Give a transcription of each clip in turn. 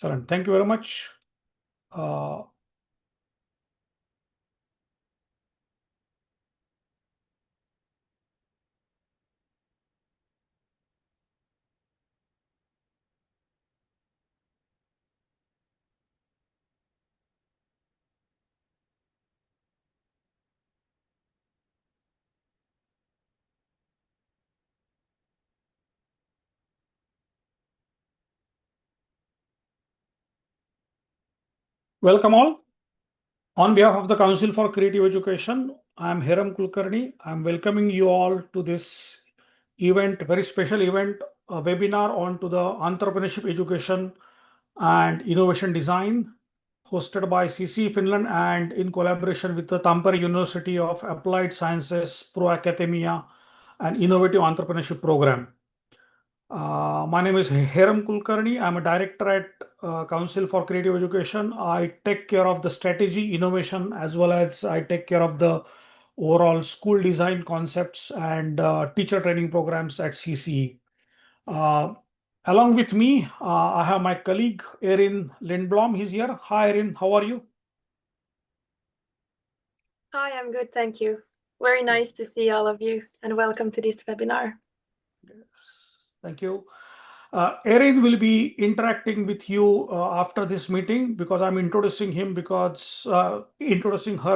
Excellent. Thank you very much. Welcome all. On behalf of the Council for Creative Education, I am Hiram Kulkarni. I am welcoming you all to this event, very special event, a webinar on to the entrepreneurship education and innovation design, hosted by CC Finland and in collaboration with the Tampere University of Applied Sciences Pro Academia and Innovative Entrepreneurship Program. My name is Hiram Kulkarni. I'm a director at Council for Creative Education. I take care of the strategy, innovation, as well as I take care of the overall school design concepts and teacher training programs at CCE. Along with me, I have my colleague Erin Lindblom. He's here. Hi, Erin. How are you? Hi, I'm good. Thank you. Very nice to see all of you and welcome to this webinar. Yes, thank you. Erin will be interacting with you after this meeting because I'm introducing her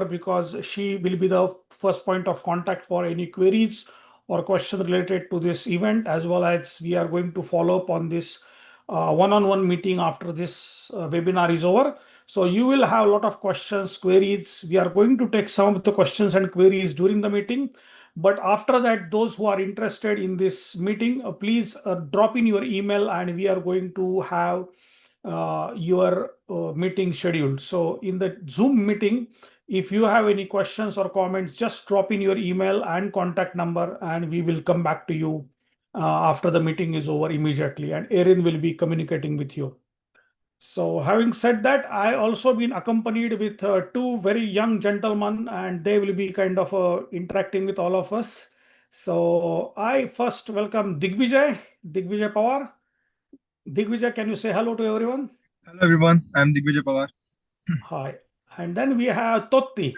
because she will be the first point of contact for any queries or questions related to this event, as well as we are going to follow up on this one-on-one meeting after this webinar is over. So you will have a lot of questions, queries. We are going to take some of the questions and queries during the meeting. But after that, those who are interested in this meeting, please drop in your email and we are going to have your meeting scheduled. So in the Zoom meeting, if you have any questions or comments, just drop in your email and contact number and we will come back to you after the meeting is over immediately, and Erin will be communicating with you. So having said that, I also been accompanied with two very young gentlemen, and they will be kind of interacting with all of us. So I first welcome Digvijay Pawar. Digvijay, can you say hello to everyone? Hello everyone, I'm Digvijay Pawar. Hi. And then we have Totti.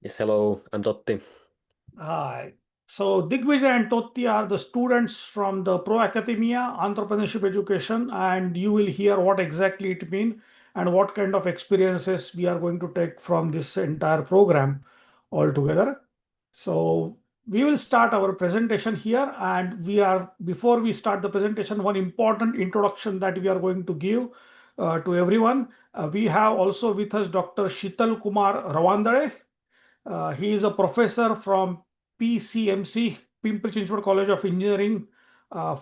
Yes, hello, I'm Totti. Hi. So Digvijay and Totti are the students from the Pro Academia Entrepreneurship Education, and you will hear what exactly it means and what kind of experiences we are going to take from this entire program altogether. So we will start our presentation here, and before we start the presentation, one important introduction that we are going to give to everyone. We have also with us Dr. Shital Kumar Ravandare. He is a professor from PCMC, Pimpri-Chinchwad College of Engineering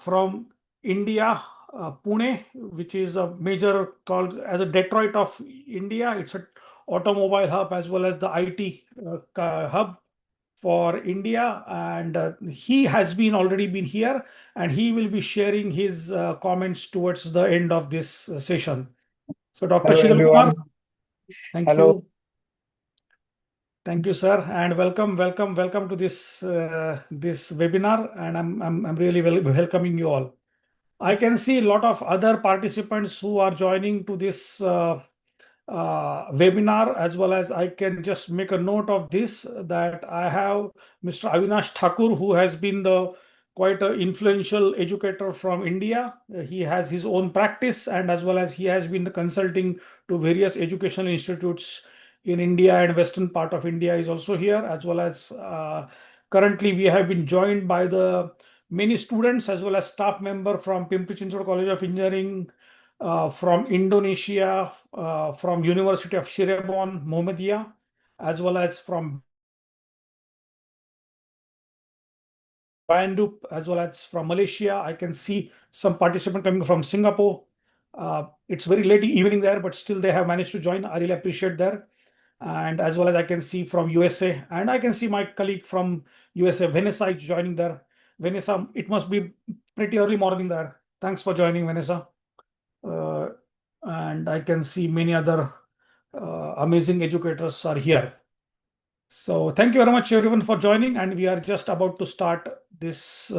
from India, Pune, which is a major called as a Detroit of India. It's an automobile hub as well as the IT hub for India. And he has already been here, and he will be sharing his comments towards the end of this session. So Dr. Shital Kumar, thank you. Thank you, sir, and welcome to this this webinar, and I'm really welcoming you all. I can see a lot of other participants who are joining to this webinar, as well as I can just make a note of this that I have Mr. Avinash Thakur, who has been quite an influential educator from India. He has his own practice, and as well as he has been consulting to various educational institutes in India and western part of India is also here, as well as currently we have been joined by the many students as well as staff member from Pimpri-Chinchwad College of Engineering, from Indonesia, from University of Cirebon, Muhammadiyah, as well as from Bandung, as well as from Malaysia. I can see some participants coming from Singapore. It's very late evening there, but still they have managed to join. I really appreciate that. And as well as I can see from USA, and I can see my colleague from USA, Vanessa, is joining there. Vanessa, it must be pretty early morning there. Thanks for joining, Vanessa. And I can see many other amazing educators are here. So thank you very much everyone for joining, and we are just about to start this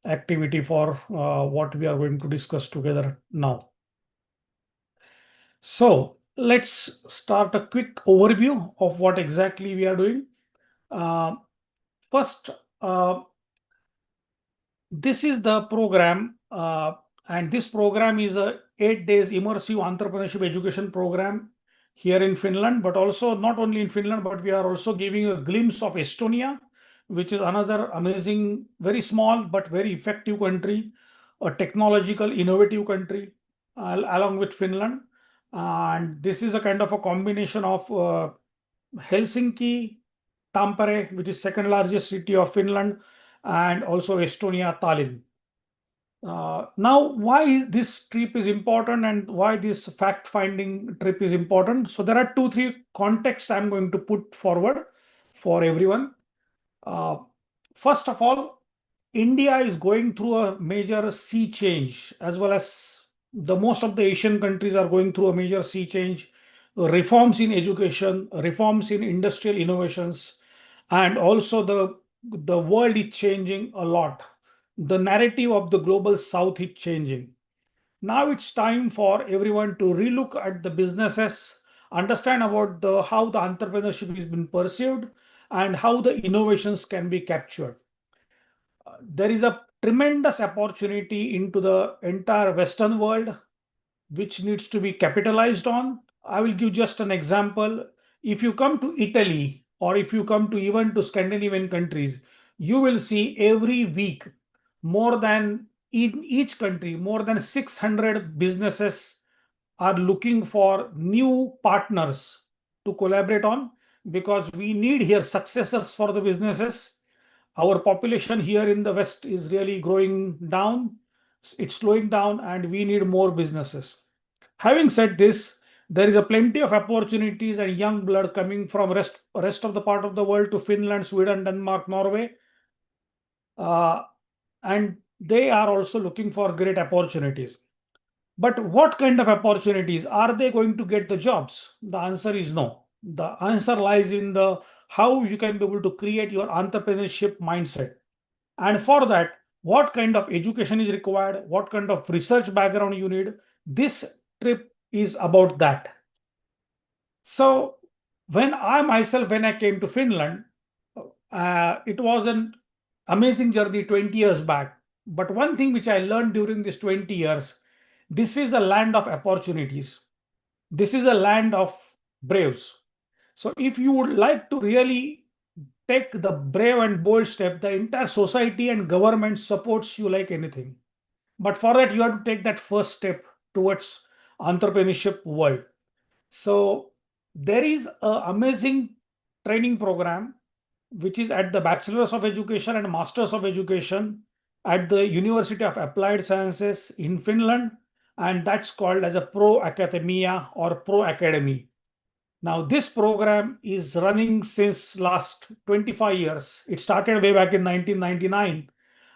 activity for what we are going to discuss together now. So let's start a quick overview of what exactly we are doing. First, this is the program, and this program is a 8 days immersive entrepreneurship education program here in Finland, but also not only in Finland, but we are also giving a glimpse of Estonia, which is another amazing, very small but very effective country, a technological, innovative country, along with Finland. And this is a kind of a combination of Helsinki, Tampere, which is second largest city of Finland, and also Estonia, Tallinn. Now, why this trip is important and why this fact-finding trip is important? So there are 2-3 contexts I'm going to put forward for everyone. First of all, India is going through a major sea change, as well as the most of the Asian countries are going through a major sea change, reforms in education, reforms in industrial innovations, and also the world is changing a lot. The narrative of the global south is changing. Now it's time for everyone to relook at the businesses, understand about how the entrepreneurship has been perceived, and how the innovations can be captured. There is a tremendous opportunity into the entire Western world, which needs to be capitalized on. I will give just an example. If you come to Italy, or if you come to even to Scandinavian countries, you will see every week more than in each country, more than 600 businesses are looking for new partners to collaborate on, because we need here successors for the businesses. Our population here in the West is really growing down. It's slowing down, and we need more businesses. Having said this, there is a plenty of opportunities and young blood coming from rest of the part of the world to Finland, Sweden, Denmark, Norway. And they are also looking for great opportunities. But what kind of opportunities? Are they going to get the jobs? The answer is no. The answer lies in the how you can be able to create your entrepreneurship mindset. And for that, what kind of education is required? What kind of research background you need? This trip is about that. So when I came to Finland, it was an amazing journey 20 years back. But one thing which I learned during these 20 years, this is a land of opportunities. This is a land of braves. So if you would like to really take the brave and bold step, the entire society and government supports you like anything. But for that, you have to take that first step towards entrepreneurship world. So there is an amazing training program which is at the Bachelor's of Education and Master's of Education at the University of Applied Sciences in Finland, and that's called as a Pro Academia or Pro Academy. Now, this program is running since last 25 years. It started way back in 1999,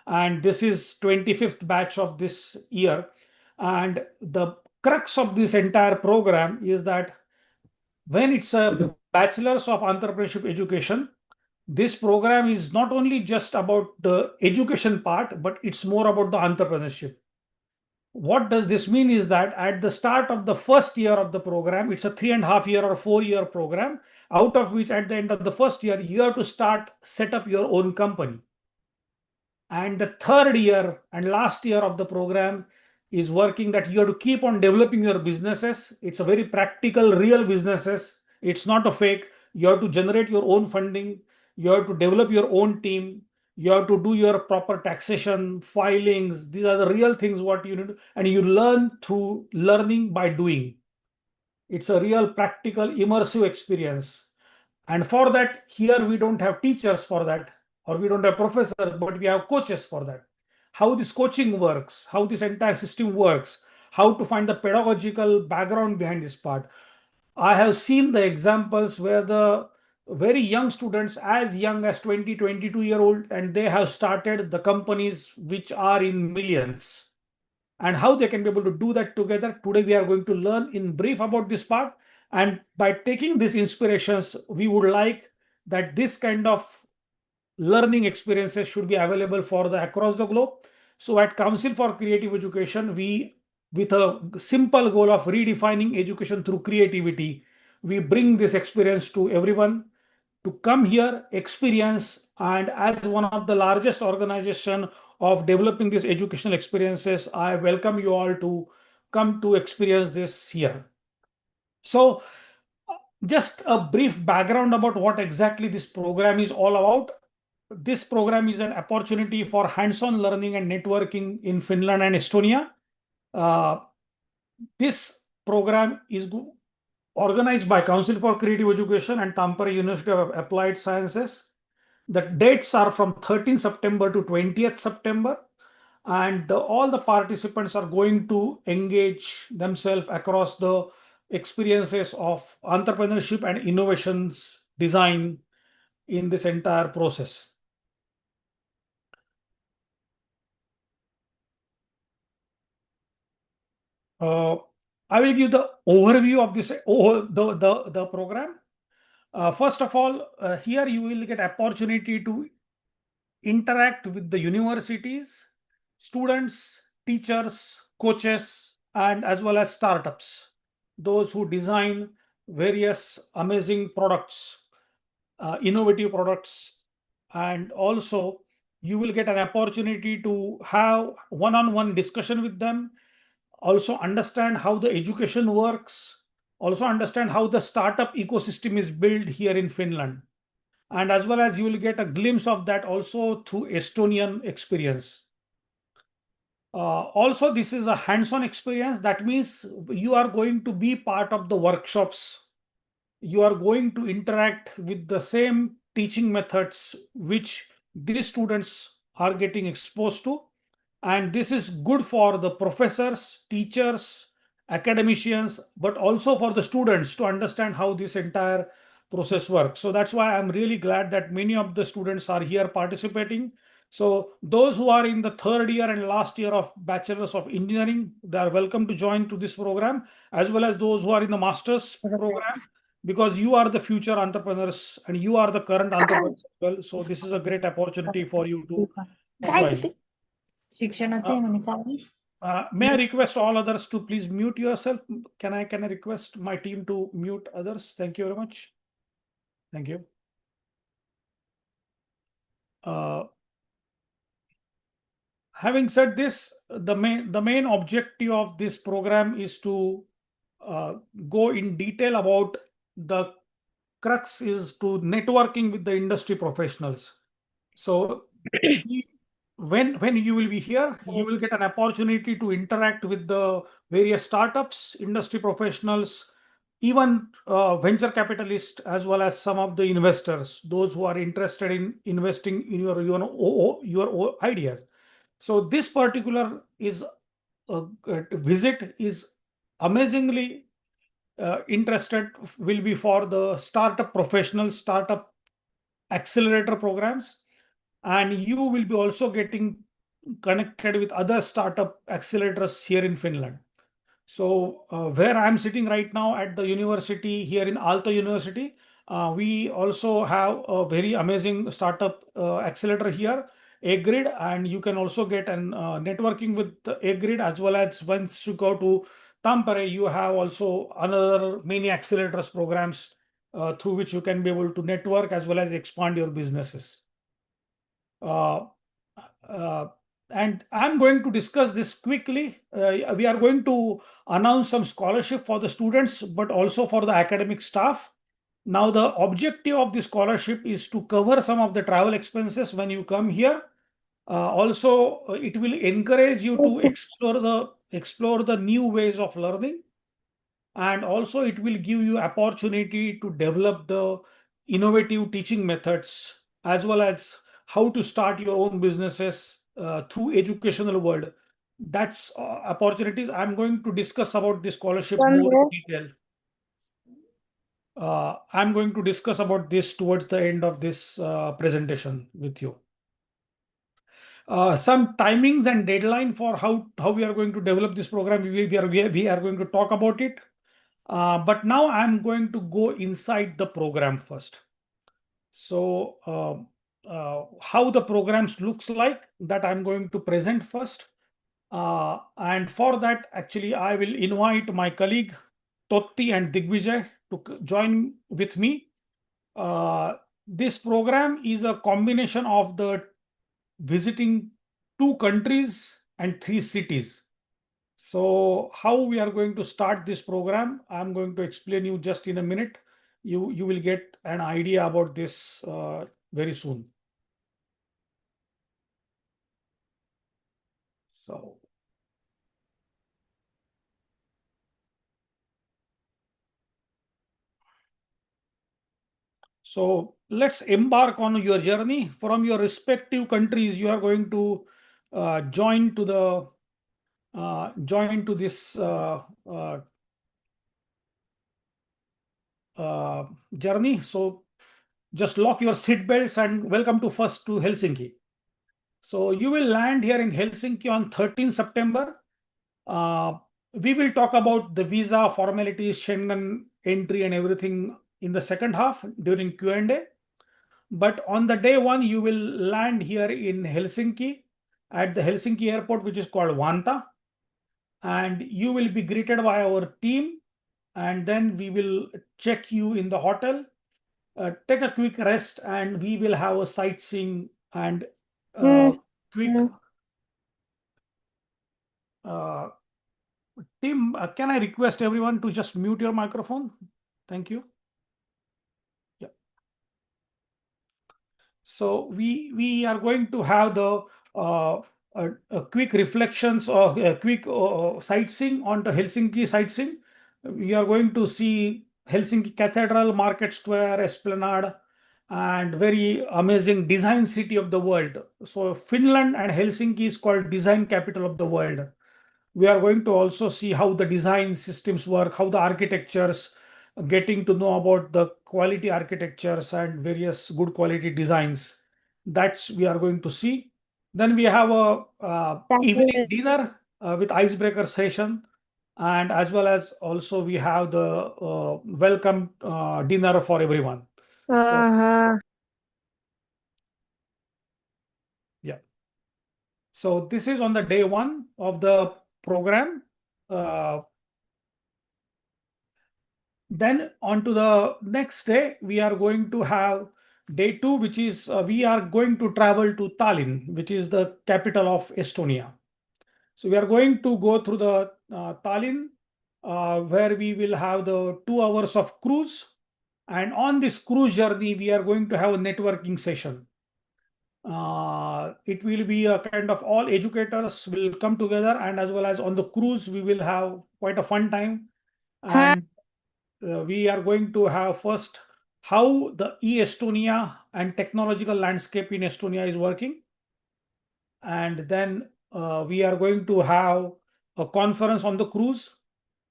and this is 25th batch of this year. And the crux of this entire program is that when it's a Bachelor's of Entrepreneurship Education, this program is not only just about the education part, but it's more about the entrepreneurship. What does this mean is that at the start of the first year of the program, it's a 3.5 year or 4 year program, out of which at the end of the first year, you have to set up your own company. And the third year and last year of the program is working that you have to keep on developing your businesses. It's a very practical, real businesses. It's not a fake. You have to generate your own funding. You have to develop your own team. You have to do your proper taxation, filings. These are the real things what you need. And you learn through learning by doing. It's a real practical, immersive experience. And for that, here we don't have teachers for that, or we don't have professors, but we have coaches for that. How this coaching works, how this entire system works, how to find the pedagogical background behind this part. I have seen the examples where the very young students, as young as 20, 22-year-old, and they have started the companies which are in millions. And how they can be able to do that together. Today, we are going to learn in brief about this part. And by taking these inspirations, we would like that this kind of learning experiences should be available for the across the globe. So at Council for Creative Education, with a simple goal of redefining education through creativity, we bring this experience to everyone to come here, experience, and as one of the largest organization of developing these educational experiences, I welcome you all to come to experience this here. So just a brief background about what exactly this program is all about. This program is an opportunity for hands-on learning and networking in Finland and Estonia. This program is organized by Council for Creative Education and Tampere University of Applied Sciences. The dates are from 13th September to 20th September, and all the participants are going to engage themselves across the experiences of entrepreneurship and innovations design in this entire process. I will give the overview of this the program. First of all, here you will get opportunity to interact with the universities, students, teachers, coaches, and as well as startups, those who design various amazing products, innovative products, and also you will get an opportunity to have one-on-one discussion with them, also understand how the education works, also understand how the startup ecosystem is built here in Finland. And as well as you will get a glimpse of that also through Estonian experience. Also, this is a hands-on experience. That means you are going to be part of the workshops. You are going to interact with the same teaching methods which these students are getting exposed to. And this is good for the professors, teachers, academicians, but also for the students to understand how this entire process works. So that's why I'm really glad that many of the students are here participating. So those who are in the third year and last year of Bachelor's of Engineering, they are welcome to join to this program, as well as those who are in the Master's program, because you are the future entrepreneurs and you are the current entrepreneurs as well. So this is a great opportunity for you to join. May I request all others to please mute yourself? Can I request my team to mute others? Thank you very much. Thank you. Having said this, the main objective of this program is to go in detail about the crux is to networking with the industry professionals. So when you will be here, you will get an opportunity to interact with the various startups, industry professionals, even venture capitalists, as well as some of the investors, those who are interested in investing in your ideas. So this particular visit is amazingly interested will be for the startup professionals, startup accelerator programs, and you will be also getting connected with other startup accelerators here in Finland. So where I'm sitting right now at the university here in Aalto University, we also have a very amazing startup accelerator here, A-Grid, and you can also get an networking with A-Grid, as well as once you go to Tampere, you have also another many accelerators programs through which you can be able to network as well as expand your businesses. And I'm going to discuss this quickly. We are going to announce some scholarship for the students, but also for the academic staff. Now, the objective of the scholarship is to cover some of the travel expenses when you come here. Also, it will encourage you to explore the new ways of learning, and also it will give you opportunity to develop the innovative teaching methods, as well as how to start your own businesses through educational world. That's opportunities. I'm going to discuss about this scholarship more in detail. I'm going to discuss about this towards the end of this presentation with you. Some timings and deadline for how we are going to develop this program. We are going to talk about it. But now I'm going to go inside the program first. So how the programs looks like, that I'm going to present first. And for that, actually, I will invite my colleague Totti and Digvijay to join with me. This program is a combination of the visiting 2 countries and 3 cities. So how we are going to start this program, I'm going to explain you just in a minute. You will get an idea about this very soon. So let's embark on your journey from your respective countries. You are going to join to this journey. So just lock your seat belts and welcome to Helsinki. So you will land here in Helsinki on 13 September. We will talk about the visa formalities, Schengen entry and everything in the second half during Q&A. But on the day 1, you will land here in Helsinki at the Helsinki airport, which is called Vantaa. And you will be greeted by our team. And then we will check you in the hotel, take a quick rest, and we will have a sightseeing and quick. Tim, can I request everyone to just mute your microphone? Thank you. Yeah. So we are going to have the a quick reflections or a quick sightseeing on the Helsinki sightseeing. We are going to see Helsinki Cathedral, Market Square, Esplanade, and very amazing design city of the world. So Finland and Helsinki is called design capital of the world. We are going to also see how the design systems work, how the architectures, getting to know about the quality architectures and various good quality designs. That's we are going to see. Then we have a evening dinner with icebreaker session, and as well as also we have the welcome dinner for everyone. So, yeah. So this is on the day 1 of the program. Then on to the next day, we are going to have day 2, which is we are going to travel to Tallinn, which is the capital of Estonia. So we are going to go through the Tallinn, where we will have the 2 hours of cruise. And on this cruise journey, we are going to have a networking session. It will be a kind of all educators will come together, and as well as on the cruise, we will have quite a fun time. And we are going to have first how the Estonia and technological landscape in Estonia is working. And then we are going to have a conference on the cruise.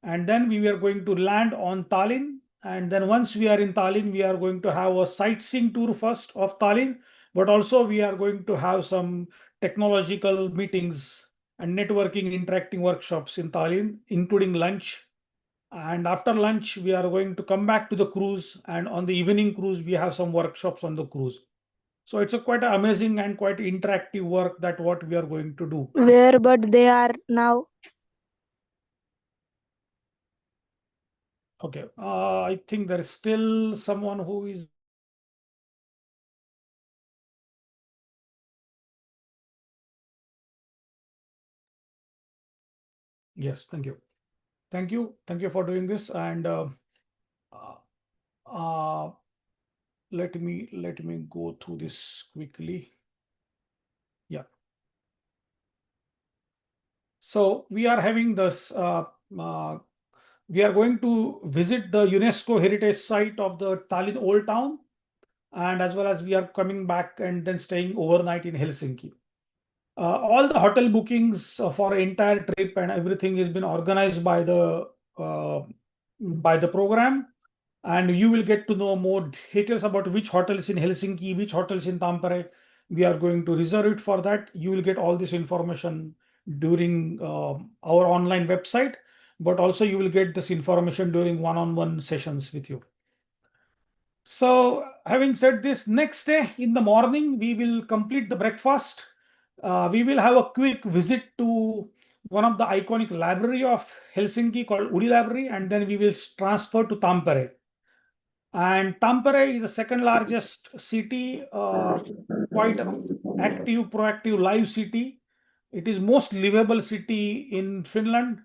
And then we are going to land on Tallinn. And then once we are in Tallinn, we are going to have a sightseeing tour first of Tallinn, but also we are going to have some technological meetings and networking, interacting workshops in Tallinn, including lunch. And after lunch, we are going to come back to the cruise. And on the evening cruise, we have some workshops on the cruise. So it's a quite amazing and quite interactive work that what we are going to do. Where but they are now? Okay, I think there is still someone who is. Yes, thank you. Thank you. Thank you for doing this. And let me go through this quickly. Yeah. So we are having this. We are going to visit the UNESCO heritage site of the Tallinn Old Town, and as well as we are coming back and then staying overnight in Helsinki. All the hotel bookings for entire trip and everything has been organized by the program, and you will get to know more details about which hotels in Helsinki, which hotels in Tampere. We are going to reserve it for that. You will get all this information during our online website, but also you will get this information during one-on-one sessions with you. So, having said this, next day in the morning, we will complete the breakfast. We will have a quick visit to one of the iconic library of Helsinki called Udi Library, and then we will transfer to Tampere. And Tampere is the second largest city, quite an active, proactive, live city. It is most livable city in Finland.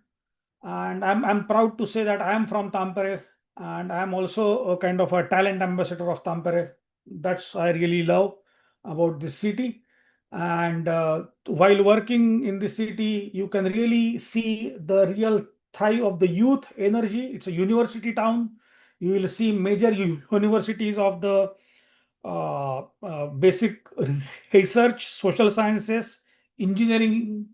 And I'm proud to say that I am from Tampere, and I'm also a kind of a talent ambassador of Tampere. That's I really love about this city. And while working in the city, you can really see the real thrive of the youth energy. It's a university town. You will see major universities of the basic research, social sciences, engineering,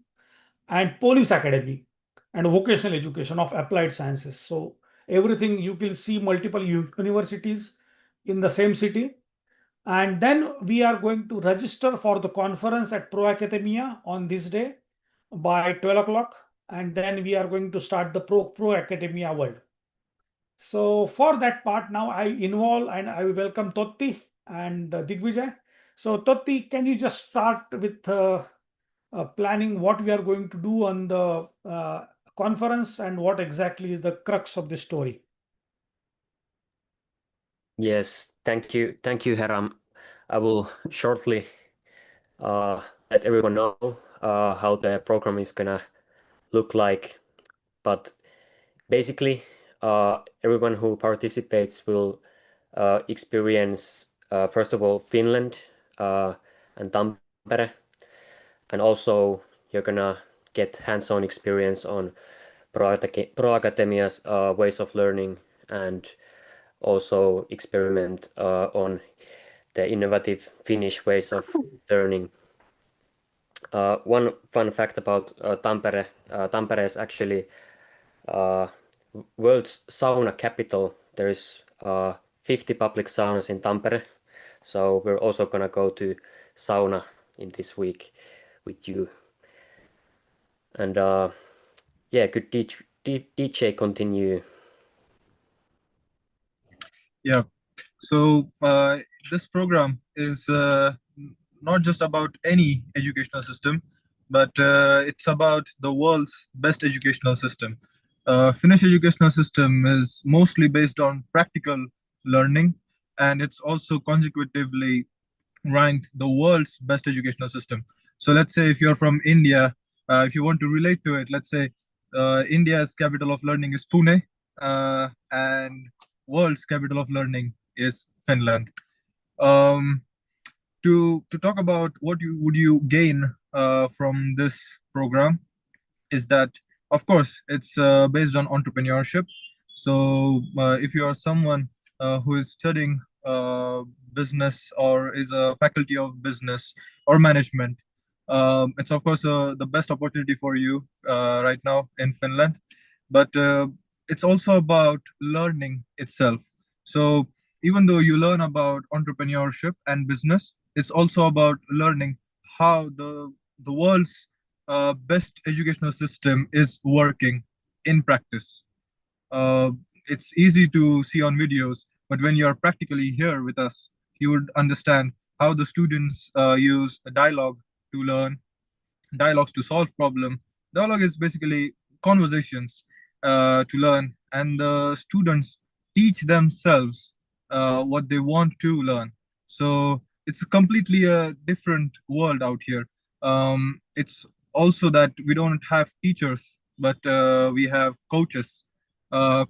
and police academy, and vocational education of applied sciences. So everything you will see multiple universities in the same city. And then we are going to register for the conference at Pro Academia on this day by 12 o'clock. And then we are going to start the Pro Academia World. So for that part, now I involve and I will welcome Totti and Digvijay. So Totti, can you just start with planning what we are going to do on the conference and what exactly is the crux of the story? Yes, thank you, Heram. I will shortly let everyone know how the program is gonna look like. But basically, everyone who participates will experience first of all Finland and Tampere, and also you're gonna get hands-on experience on Pro Academia's ways of learning, and also experiment on the innovative Finnish ways of learning. One fun fact about Tampere: Tampere is actually world's sauna capital. There is 50 public saunas in Tampere, so we're also gonna go to sauna in this week with you. And yeah, could DJ continue? Yeah. So this program is not just about any educational system, but it's about the world's best educational system. Finnish educational system is mostly based on practical learning, and it's also consecutively ranked the world's best educational system. So let's say if you're from India, if you want to relate to it, let's say India's capital of learning is Pune, and world's capital of learning is Finland. To talk about what you gain from this program is that, of course, it's based on entrepreneurship. So if you are someone who is studying business or is a faculty of business or management, it's of course the best opportunity for you right now in Finland. But it's also about learning itself. So even though you learn about entrepreneurship and business, it's also about learning how the world's best educational system is working in practice. Uh, it's easy to see on videos, but when you're practically here with us, you would understand how the students use a dialogue to learn, dialogues to solve problem. Dialogue is basically conversations to learn, and the students teach themselves what they want to learn. So it's completely a different world out here. It's also that we don't have teachers, but we have coaches.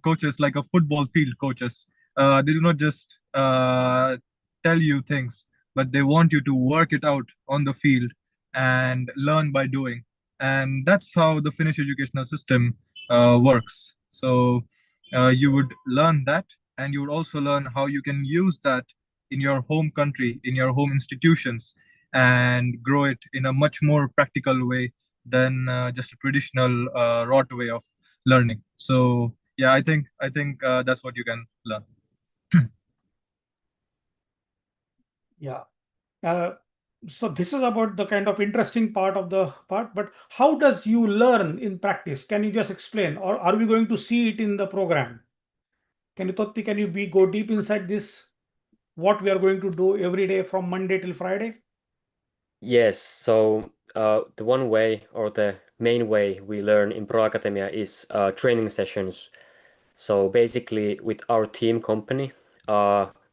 Coaches like a football field coaches. They do not just tell you things, but they want you to work it out on the field and learn by doing. And that's how the Finnish educational system works. So you would learn that, and you would also learn how you can use that in your home country, in your home institutions, and grow it in a much more practical way than just a traditional rote way of learning. So yeah, I think that's what you can learn. Yeah. So this is about the kind of interesting part of the part, but how does you learn in practice? Can you just explain, or are we going to see it in the program? Can you, Totti, can you go deep inside this? what we are going to do every day from Monday till Friday? Yes, so the one way or the main way we learn in Pro Academia is training sessions. So basically, with our team company,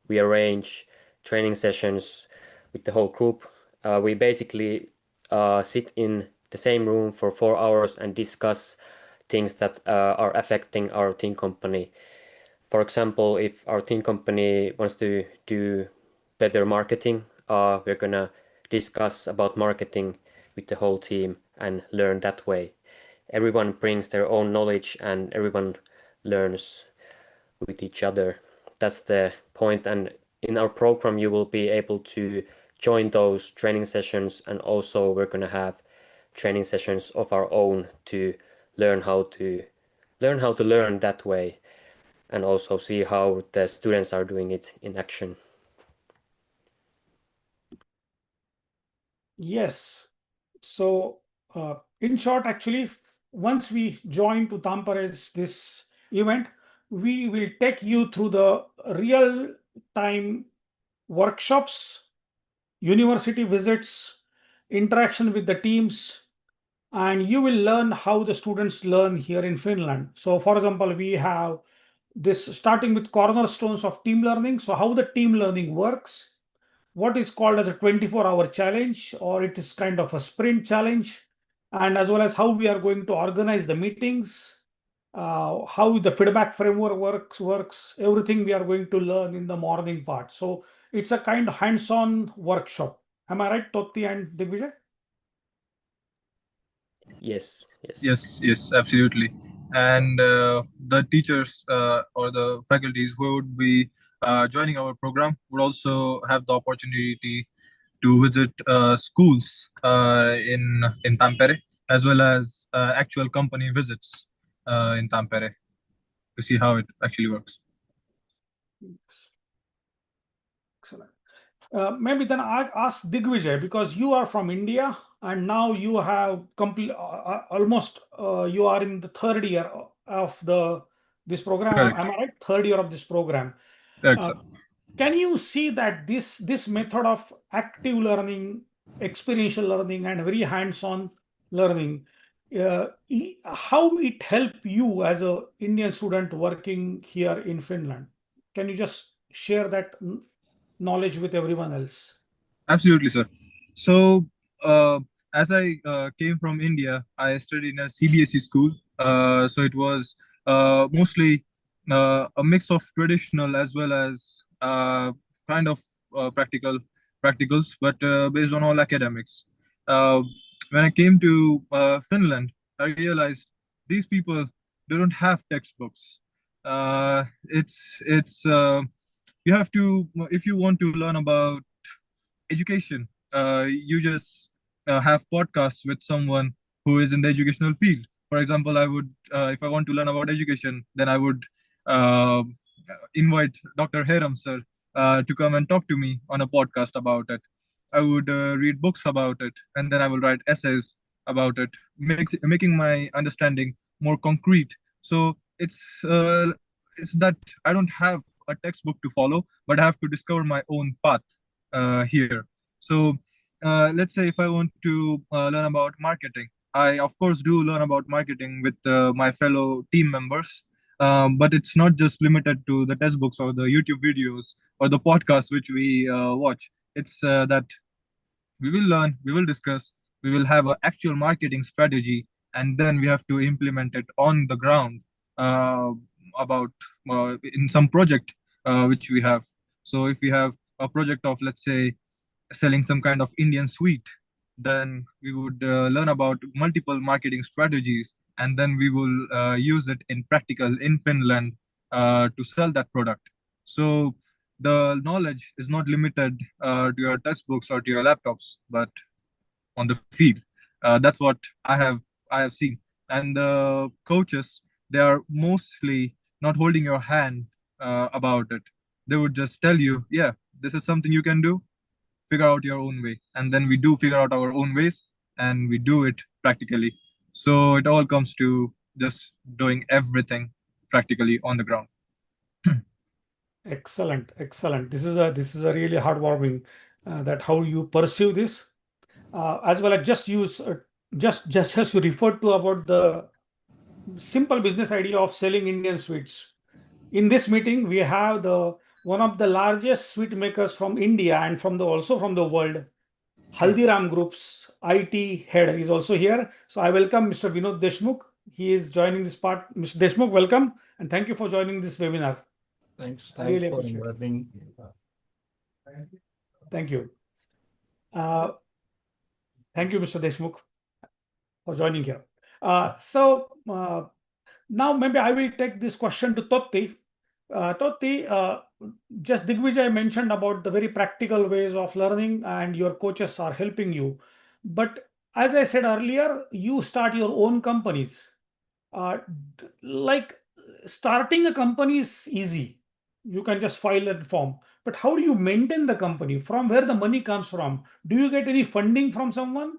we arrange training sessions with the whole group. We basically sit in the same room for 4 hours and discuss things that are affecting our team company. For example, if our team company wants to do better marketing, we're gonna discuss about marketing with the whole team and learn that way. Everyone brings their own knowledge and everyone learns with each other. That's the point. And in our program, you will be able to join those training sessions, and also we're gonna have training sessions of our own to learn how to learn that way, and also see how the students are doing it in action. Yes. So, in short, actually, once we join to Tampere's this event, we will take you through the real time workshops, university visits, interaction with the teams, and you will learn how the students learn here in Finland. So, for example, we have this starting with cornerstones of team learning. So, how the team learning works, what is called as a 24-hour challenge, or it is kind of a sprint challenge, and as well as how we are going to organize the meetings, how the feedback framework works, everything we are going to learn in the morning part. So it's a kind of hands-on workshop. Am I right, Totti and Digvijay? Yes, yes. Yes, absolutely. And the teachers or the faculties who would be joining our program would also have the opportunity to visit schools in Tampere, as well as actual company visits in Tampere to see how it actually works. Yes. Excellent. Maybe then I ask Digvijay, because you are from India and now you have almost you are in the third year of this program. Correct. Am I right? Third year of this program. Correct, Uh, sir. can you see that this method of active learning, experiential learning, and very hands-on learning, how it help you as a Indian student working here in Finland? Can you just share that knowledge with everyone else? Absolutely, sir. So, as I came from India, I studied in a CBSE school. So it was mostly a mix of traditional as well as kind of practicals, but based on all academics. Uh, when I came to Finland, I realized these people they don't have textbooks. It's you have to if you want to learn about education. You just have podcasts with someone who is in the educational field. For example, I would, if I want to learn about education, then I would uh, invite Dr. Heram sir to come and talk to me on a podcast about it. I would read books about it, and then I will write essays about it, making my understanding more concrete. So it's that I don't have a textbook to follow, but I have to discover my own path here. So let's say if I want to learn about marketing, I of course do learn about marketing with my fellow team members. But it's not just limited to the textbooks or the YouTube videos or the podcasts which we watch. It's that we will learn, we will discuss, we will have an actual marketing strategy, and then we have to implement it on the ground uh, about in some project which we have. So if we have a project of, let's say, selling some kind of Indian sweet, then we would learn about multiple marketing strategies, and then we will use it in practical in Finland to sell that product. So the knowledge is not limited to your textbooks or to your laptops, but on the field. That's what I have seen. And the coaches, they are mostly not holding your hand about it. They would just tell you, yeah, this is something you can do, figure out your own way. And then we do figure out our own ways and we do it practically. So it all comes to just doing everything practically on the ground. Excellent, excellent. This is a really heartwarming that how you pursue this, as well as just use just as you referred to about the simple business idea of selling Indian sweets. In this meeting, we have the one of the largest sweet makers from India and from the also from the world, Haldiram Group's IT head is also here. So I welcome Mr. Vinod Deshmukh. He is joining this part. Mr. Deshmukh, welcome and thank you for joining this webinar. Thanks Really for appreciate it. inviting. Thank you. Thank you, Mr. Deshmukh, for joining here. Now maybe I will take this question to Totti. Totti, just Digvijay mentioned about the very practical ways of learning and your coaches are helping you. But as I said earlier, you start your own companies. Like starting a company is easy. You can just file a form. But how do you maintain the company? From where the money comes from? Do you get any funding from someone?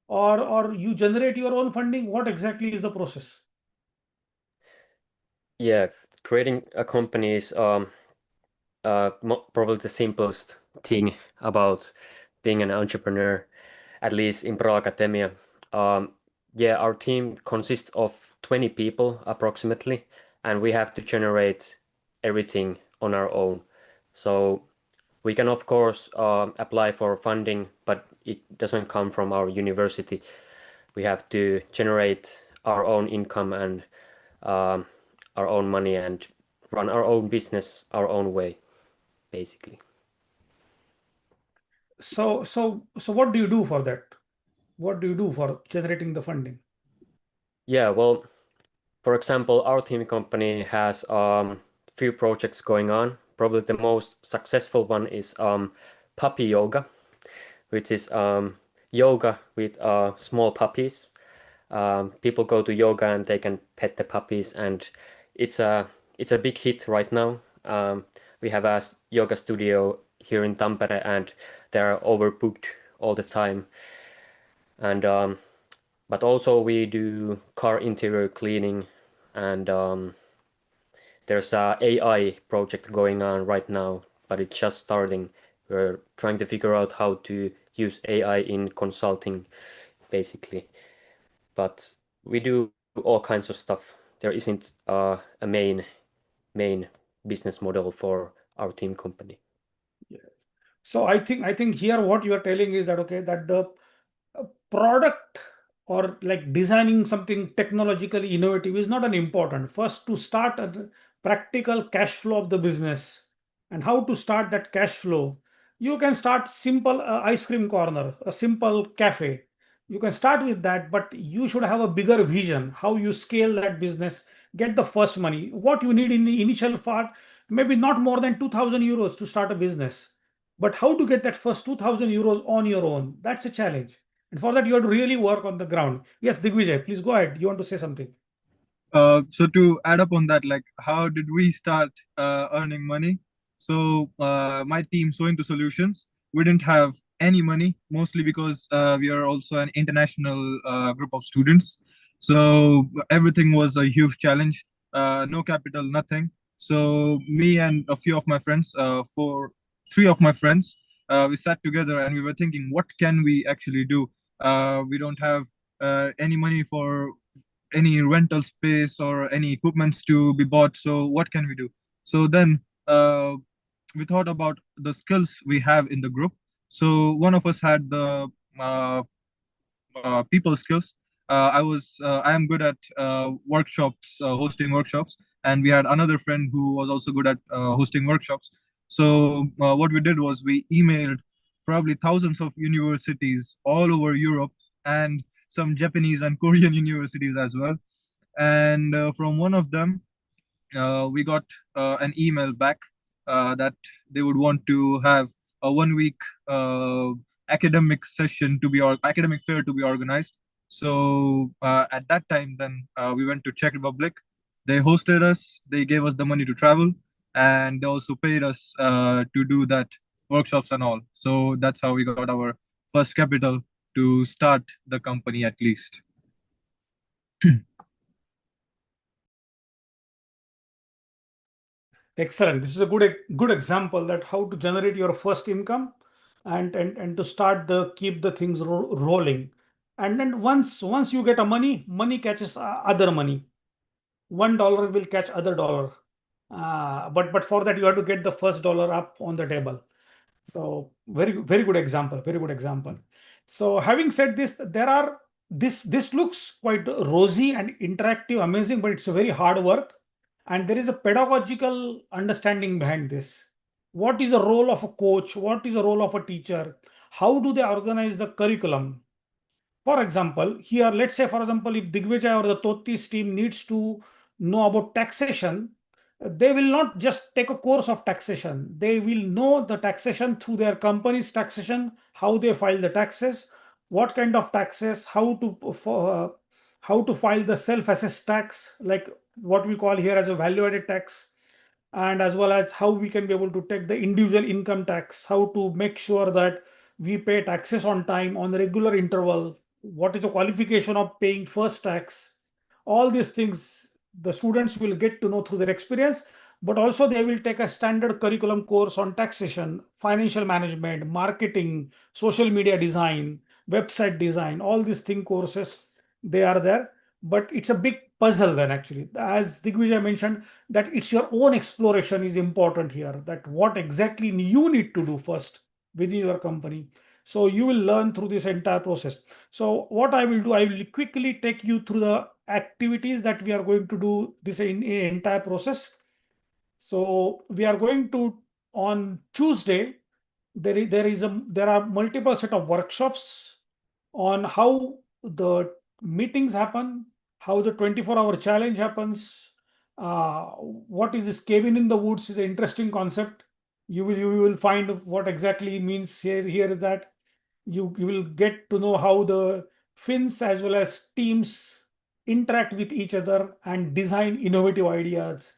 Or you generate your own funding? What exactly is the process? Yeah, creating a company is probably the simplest thing about being an entrepreneur, at least in Pro Academia. Yeah, our team consists of 20 people approximately, and we have to generate everything on our own. So we can, of course, apply for funding, but it doesn't come from our university. We have to generate our own income and our own money and run our own business our own way, basically. So what do you do for that? What do you do for generating the funding? Yeah, well, for example, our team company has few projects going on. Probably the most successful one is puppy yoga, which is yoga with small puppies. People go to yoga and they can pet the puppies, and it's a big hit right now. We have a yoga studio here in Tampere, and they're overbooked all the time. And but also we do car interior cleaning, and there's a AI project going on right now, but it's just starting. We're trying to figure out how to use AI in consulting, basically. But we do all kinds of stuff. There isn't a main business model for our team company. Yes. So I think here what you are telling is that okay, that the product or like designing something technologically innovative is not an important. First, to start a practical cash flow of the business and how to start that cash flow. You can start simple ice cream corner, a simple cafe. You can start with that, but you should have a bigger vision how you scale that business, get the first money. What you need in the initial part, maybe not more than 2,000 euros to start a business. But how to get that first 2,000 euros on your own? That's a challenge. And for that, you have to really work on the ground. Yes, Digvijay, please go ahead. You want to say something? So to add up on that, like how did we start earning money? So my team, So Into Solutions, we didn't have any money, mostly because we are also an international group of students. So everything was a huge challenge. No capital, nothing. So me and a few of my friends, three of my friends, we sat together and we were thinking, what can we actually do? We don't have any money for any rental space or any equipments to be bought. So what can we do? So then we thought about the skills we have in the group. So one of us had the uh, people skills. I am good at workshops, hosting workshops, and we had another friend who was also good at hosting workshops. So what we did was we emailed probably thousands of universities all over Europe and some Japanese and Korean universities as well. And from one of them, we got an email back that they would want to have a 1 week academic session to be or academic fair to be organized. So at that time, then we went to Czech Republic. They hosted us. They gave us the money to travel, and they also paid us to do that workshops and all. So that's how we got our first capital to start the company, at least. Excellent. This is a good example that how to generate your first income and to start the keep the things rolling. And then once you get a money catches other money. $1 will catch other dollar. But for that you have to get the first dollar up on the table. So very good example. Very good example. So having said this, this looks quite rosy and interactive, amazing, but it's a very hard work. And there is a pedagogical understanding behind this. What is the role of a coach? What is the role of a teacher? How do they organize the curriculum? For example, here, let's say, for example, if Digvijay or the Totti's team needs to know about taxation, they will not just take a course of taxation. They will know the taxation through their company's taxation, how they file the taxes, what kind of taxes, how to file the self-assessed tax, like what we call here as a value-added tax, and as well as how we can be able to take the individual income tax, how to make sure that we pay taxes on time on a regular interval, what is the qualification of paying first tax. All these things the students will get to know through their experience, but also they will take a standard curriculum course on taxation, financial management, marketing, social media design, website design, all these thing courses, they are there. But it's a big puzzle then, actually, as Digvijay mentioned, that it's your own exploration is important here, that what exactly you need to do first within your company. So you will learn through this entire process. So what I will do, I will quickly take you through the activities that we are going to do this in entire process. So we are going to, on Tuesday, there are multiple set of workshops on how the meetings happen, how the 24-hour challenge happens. What is this cabin in the woods is an interesting concept. You will find what exactly means here is that you will get to know how the Finns as well as teams interact with each other and design innovative ideas.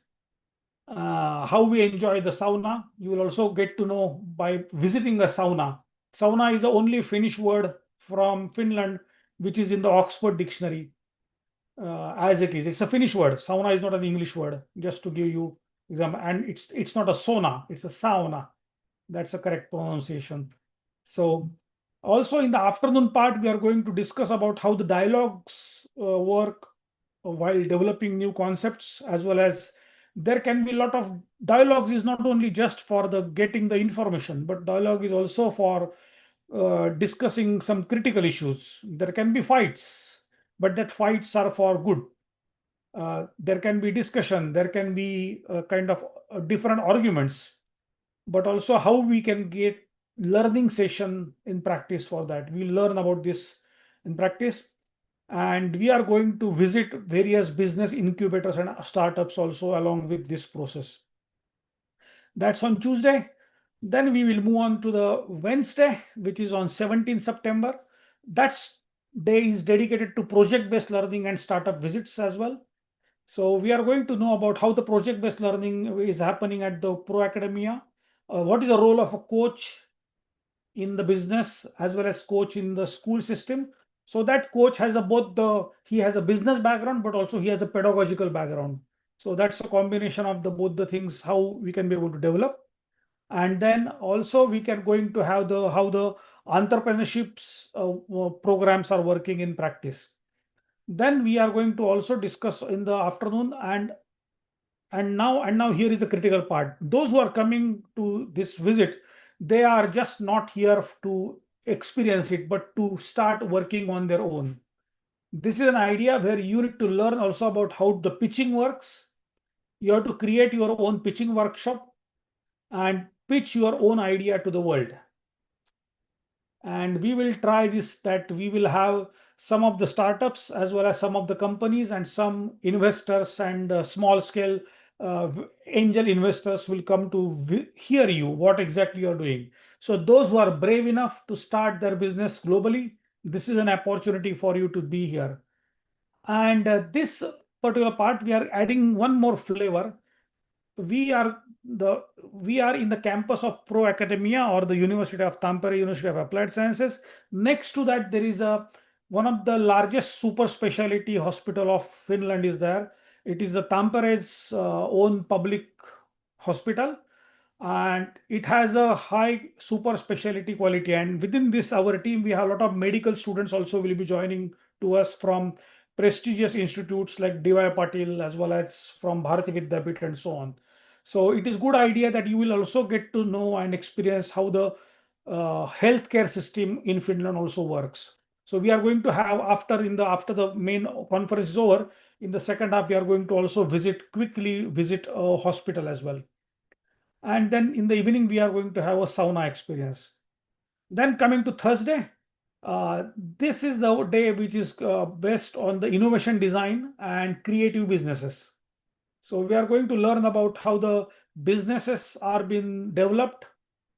How we enjoy the sauna. You will also get to know by visiting a sauna. Sauna is the only Finnish word from Finland which is in the Oxford Dictionary. As it is, it's a Finnish word. Sauna is not an English word. Just to give you example, and it's not a sauna, it's a sauna. That's the correct pronunciation. So also in the afternoon part, we are going to discuss about how the dialogues work while developing new concepts, as well as there can be a lot of dialogues is not only just for the getting the information, but dialogue is also for discussing some critical issues. There can be fights, but that fights are for good. There can be discussion, there can be kind of different arguments, but also how we can get learning session in practice. For that we learn about this in practice, and we are going to visit various business incubators and startups also along with this process. That's on Tuesday. Then we will move on to the Wednesday, which is on 17 September. That's day is dedicated to project-based learning and startup visits as well. So we are going to know about how the project-based learning is happening at the Pro Academia. What is the role of a coach in the business as well as coach in the school system? So that coach has he has a business background, but also he has a pedagogical background. So that's a combination of both the things, how we can be able to develop. And then also we can going to have how the entrepreneurships programs are working in practice. Then we are going to also discuss in the afternoon, and now here is the critical part. Those who are coming to this visit, they are just not here to experience it, but to start working on their own. This is an idea where you need to learn also about how the pitching works. You have to create your own pitching workshop and pitch your own idea to the world. And we will try this, that we will have some of the startups as well as some of the companies and some investors and small scale angel investors will come to hear you what exactly you're doing. So those who are brave enough to start their business globally, this is an opportunity for you to be here. And this particular part, we are adding one more flavor. We are in the campus of Pro Academia, or the University of Tampere, University of Applied Sciences. Next to that, there is one of the largest super specialty hospital of Finland is there. It is the Tampere's own public hospital, and it has a high super specialty quality. And within this, our team, we have a lot of medical students also will be joining to us from prestigious institutes like DY Patil, as well as from Bharati Vidyapith and so on. So it is good idea that you will also get to know and experience how the healthcare system in Finland also works. So we are going to have after the main conference is over, in the second half we are going to also quickly visit a hospital as well. And then in the evening we are going to have a sauna experience. Then coming to Thursday, this is the day which is based on the innovation design and creative businesses. So we are going to learn about how the businesses are being developed,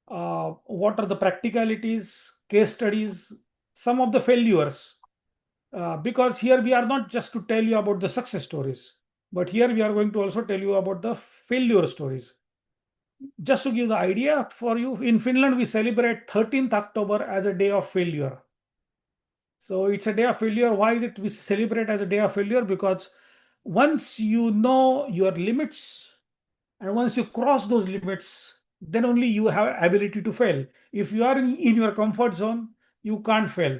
what are the practicalities, case studies, some of the failures. Because here we are not just to tell you about the success stories, but here we are going to also tell you about the failure stories. Just to give the idea for you, in Finland, we celebrate 13th October as a day of failure. So it's a day of failure. Why is it we celebrate as a day of failure? Because once you know your limits and once you cross those limits, then only you have ability to fail. If you are in your comfort zone, you can't fail.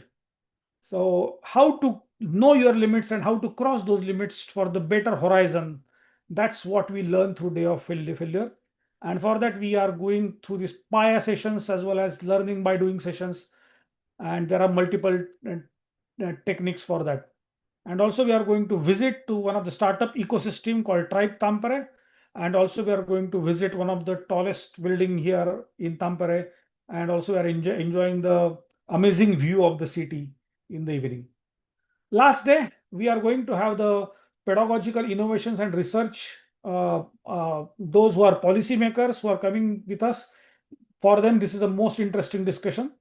So how to know your limits and how to cross those limits for the better horizon, that's what we learn through day of failure. And for that, we are going through these PIA sessions as well as learning by doing sessions. And there are multiple techniques for that. And also we are going to visit to one of the startup ecosystem called Tribe Tampere. And also we are going to visit one of the tallest building here in Tampere. And also we are enjoying the amazing view of the city in the evening. Last day, we are going to have the pedagogical innovations and research. Those who are policymakers who are coming with us, for them, this is the most interesting discussion.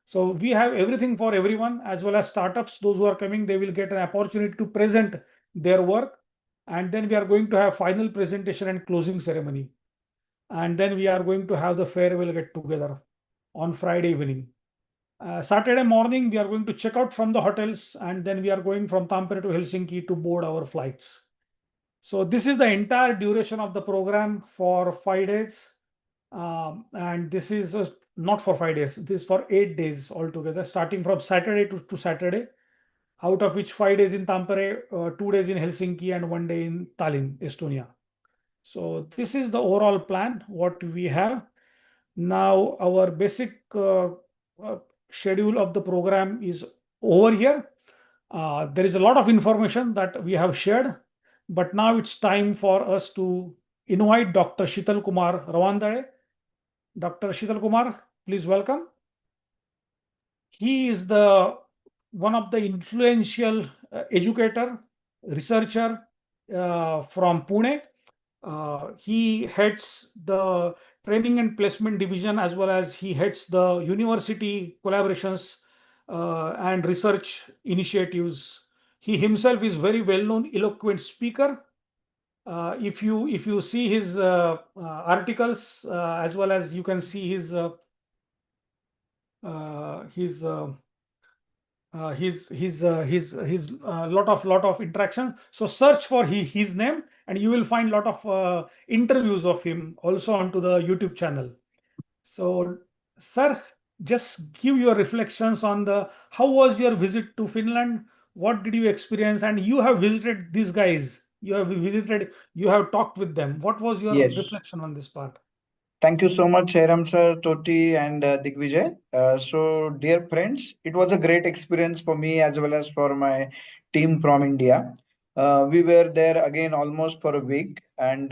So we have everything for everyone, as well as startups. Those who are coming, they will get an opportunity to present their work. And then we are going to have final presentation and closing ceremony. And then we are going to have the farewell get together on Friday evening. Saturday morning, we are going to check out from the hotels, and then we are going from Tampere to Helsinki to board our flights. So this is the entire duration of the program for 5 days. And this is not for 5 days, this is for 8 days altogether, starting from Saturday to Saturday, out of which 5 days in Tampere, 2 days in Helsinki, and 1 day in Tallinn, Estonia. So this is the overall plan, what we have. Now our basic schedule of the program is over here. There is a lot of information that we have shared, but now it's time for us to invite Dr. Shital Kumar Ravandare. Dr. Shital Kumar, please welcome. He is one of the influential educator, researcher from Pune. He heads the training and placement division, as well as he heads the university collaborations and research initiatives. He himself is very well-known, eloquent speaker. If you see his articles, as well as you can see his lot of interactions. So search for his name, and you will find lot of interviews of him also onto the YouTube channel. So, sir, just give your reflections on how was your visit to Finland? What did you experience? And you have visited these guys. You have talked with them. What was your Yes. reflection on this part? Thank you so much, Hiram sir, Toti, and Digvijay. So, dear friends, it was a great experience for me as well as for my team from India. We were there again almost for a week, and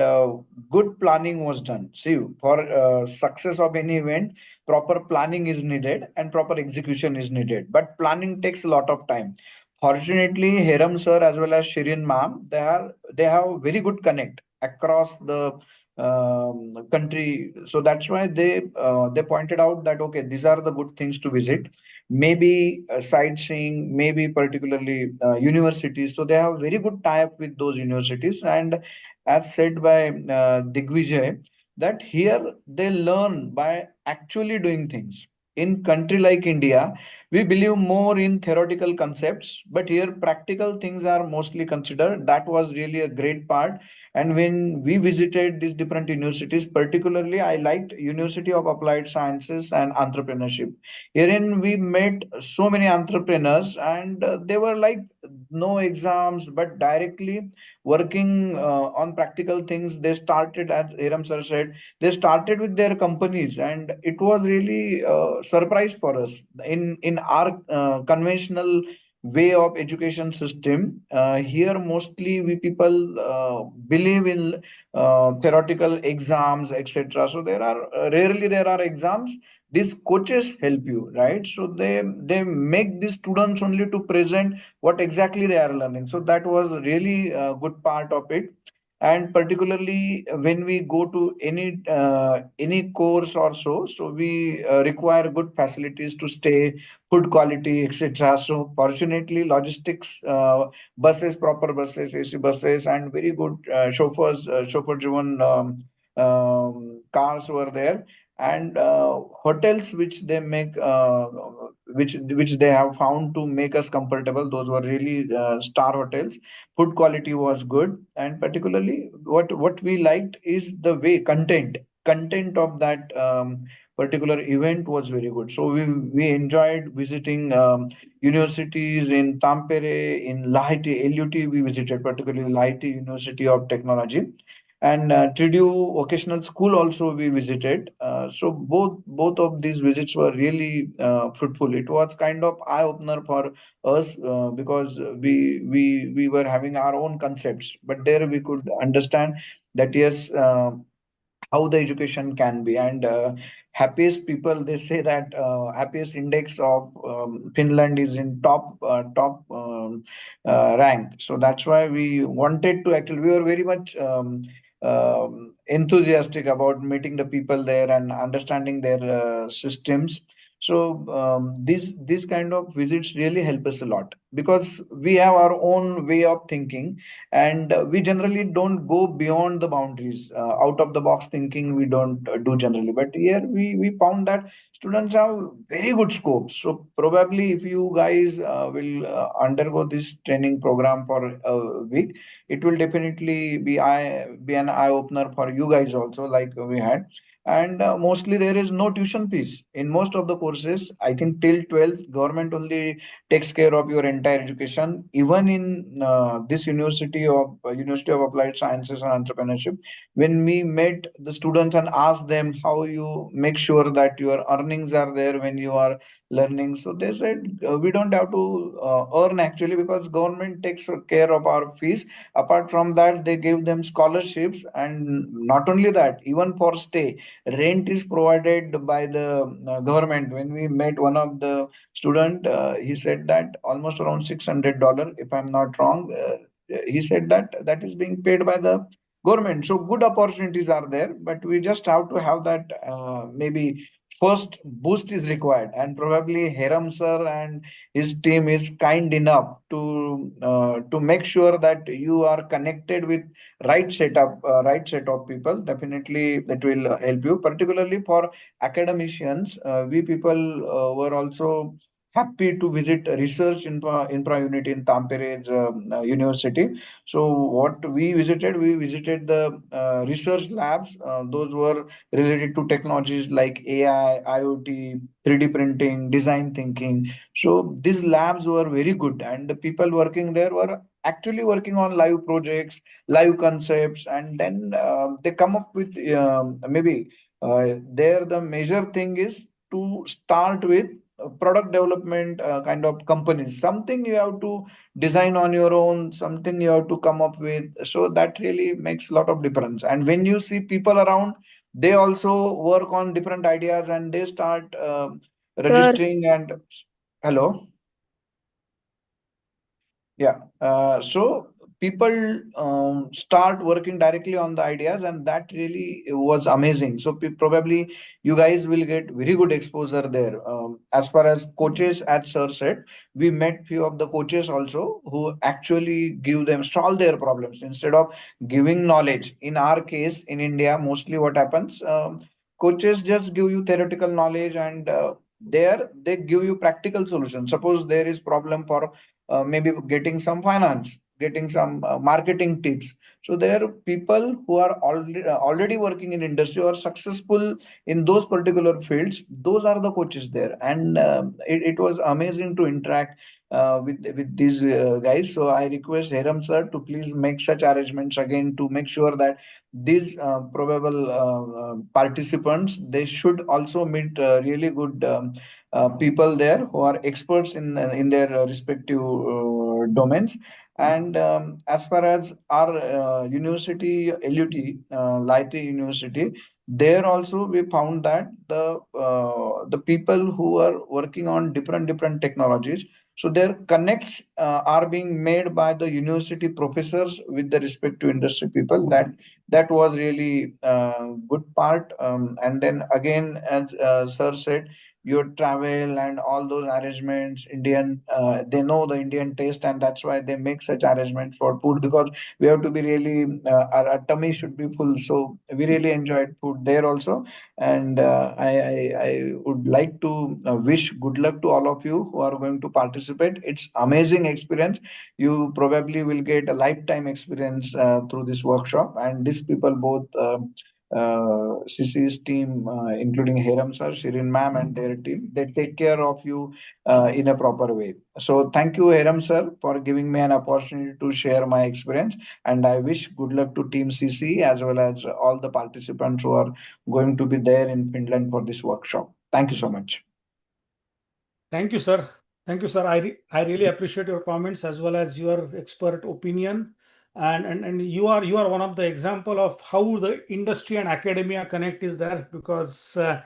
good planning was done. See, for success of any event, proper planning is needed and proper execution is needed. But planning takes a lot of time. Fortunately, Hiram sir as well as Shirin ma'am, they have very good connect across the country. So that's why they pointed out that okay, these are the good things to visit. Maybe sightseeing, maybe particularly universities. So they have very good tie-up with those universities. And as said by Digvijay, that here they learn by actually doing things. In country like India, we believe more in theoretical concepts, but here practical things are mostly considered. That was really a great part. And when we visited these different universities, particularly I liked University of Applied Sciences and Entrepreneurship. Herein we met so many entrepreneurs, and they were like no exams, but directly working on practical things. They started, as Hiram sir said, they started with their companies, and it was really a surprise for us in our conventional way of education system. Here mostly we people believe in theoretical exams, etc. So there are rarely there are exams. These coaches help you, right? So they make the students only to present what exactly they are learning. So that was really a good part of it. And particularly when we go to any course or so we require good facilities to stay, food quality, etc. So fortunately logistics, buses, proper buses, AC buses, and very good chauffeurs, chauffeur driven cars were there. And hotels which they make, which they have found to make us comfortable, those were really star hotels. Food quality was good, and particularly what we liked is the way content of that particular event was very good. So we enjoyed visiting universities in Tampere, in Lahti, LUT. We visited particularly Lahti University of Technology, and Tridu Vocational School also we visited. So both of these visits were really fruitful. It was kind of eye opener for us, because we were having our own concepts, but there we could understand that yes, how the education can be. And happiest people, they say that happiest index of Finland is in top rank. So that's why we wanted to, actually we were very much enthusiastic about meeting the people there and understanding their systems. So these kind of visits really help us a lot, because we have our own way of thinking, and we generally don't go beyond the boundaries. Out of the box thinking we don't do generally, but here we found that students have very good scope. So probably if you guys will undergo this training program for a week, it will definitely be an eye opener for you guys also, like we had. And mostly there is no tuition fees in most of the courses. I think till 12th government only takes care of your entire education. Even in this University of Applied Sciences and Entrepreneurship, when we met the students and asked them how you make sure that your earnings are there when you are learning, so they said we don't have to earn actually, because government takes care of our fees. Apart from that, they give them scholarships, and not only that, even for stay, rent is provided by the government. When we met one of the student, he said that almost around $600, if I'm not wrong. He said that that is being paid by the government. So good opportunities are there, but we just have to have that maybe first boost is required. And probably Hiram sir and his team is kind enough to make sure that you are connected with right set of people. Definitely that will help you, particularly for academicians. We people were also happy to visit research infra unit in Tampere University. So what we visited the research labs. Those were related to technologies like AI, IoT, 3D printing, design thinking. So these labs were very good, and the people working there were actually working on live projects, live concepts, and then they come up with maybe there the major thing is to start with product development kind of companies. Something you have to design on your own, something you have to come up with. So that really makes a lot of difference. And when you see people around, they also work on different ideas, and they start Sir, registering. And hello. Yeah. So people start working directly on the ideas, and that really was amazing. So probably you guys will get very good exposure there. As far as coaches, as sir said, we met few of the coaches also who actually give them solve their problems instead of giving knowledge. In our case, in India, mostly what happens, coaches just give you theoretical knowledge, and there they give you practical solutions. Suppose there is problem for maybe getting some finance, getting some marketing tips. So there are people who are already working in industry or successful in those particular fields. Those are the coaches there, and it was amazing to interact with these guys. So I request Heram sir to please make such arrangements again to make sure that these probable participants, they should also meet really good people there who are experts in their respective domains. And as far as our university, LUT, Lighty University, there also we found that the people who are working on different technologies, so their connects are being made by the university professors with the respective industry people. That was really good part. And then again, as sir said, your travel and all those arrangements, Indian, they know the Indian taste, and that's why they make such arrangements for food, because we have to be really our tummy should be full. So we really enjoyed food there also. And I would like to wish good luck to all of you who are going to participate. It's amazing experience. You probably will get a lifetime experience through this workshop. And these people both CC's team, including Heram sir, Shirin ma'am, and their team, they take care of you in a proper way. So thank you, Heram sir, for giving me an opportunity to share my experience. And I wish good luck to Team CC as well as all the participants who are going to be there in Finland for this workshop. Thank you so much. Thank you, sir. Thank you, sir. I really appreciate your comments as well as your expert opinion. And you are one of the example of how the industry and academia connect is there, because Sir,